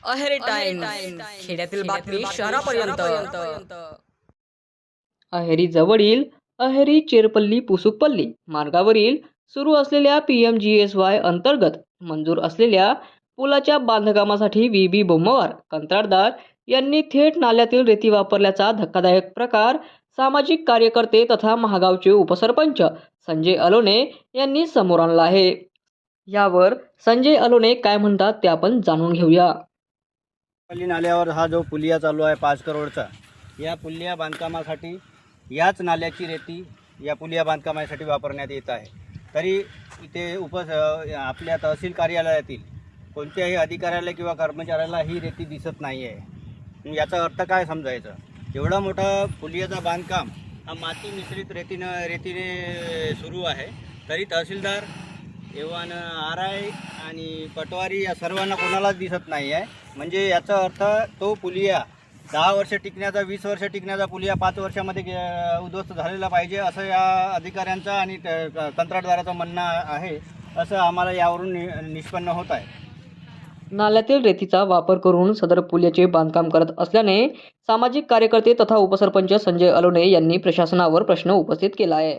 Aheri times, खेड्यातील बातमी शहरापर्यंत. अहेरी जवळील अहेरी चेरपल्ली पुसुकपल्ली मार्गावरील सुरू असलेल्या PMGSY अंतर्गत मंजूर असलेल्या पुलाच्या बांधकामासाठी VB बोम्मवार कंत्राटदार यांनी थेट नाल्यातील रेती वापरल्याचा धक्कादायक प्रकार सामाजिक कार्यकर्ते तथा महागावचे उपसरपंच संजय अलोने यांनी समोर आणला आहे. यावर संजय अलोने काय म्हणतात ते आपण जाणून घेऊया. पल्ली नाल्यावर हा जो पुलिया चालू आहे 5 करोडचा, या पुलिया बांधकामासाठी याच नाल्याची रेती या पुलिया बांधकामासाठी वापरण्यात येत आहे. तरी इथे आपल्या तहसील कार्यालयातील कोणत्याही अधिकाऱ्याला किंवा कर्मचाऱ्याला ही रेती दिसत नाही आहे. याचा अर्थ काय समजायचं? एवढा मोठा पुलियाचा बांधकाम हा माती मिश्रित रेतीने सुरू आहे, तरी तहसीलदार एव्हान RI आणि पटवारी या सर्वांना कोणालाच दिसत नाही आहे. म्हणजे याचा अर्थ तो पुलिया 10 वर्ष टिकण्याचा 20 वर्ष टिकण्याचा पुलिया 5 वर्षामध्ये उद्ध्वस्त झालेला पाहिजे असं या अधिकाऱ्यांचं आणि कंत्राटदाराचं म्हणणं आहे, असं आम्हाला यावरून निष्पन्न होत आहे. नाल्यातील रेतीचा वापर करून सदर पुलाचे बांधकाम करत असल्याने सामाजिक कार्यकर्ते तथा उपसरपंच संजय अलोने यांनी प्रशासनावर प्रश्न उपस्थित केला आहे.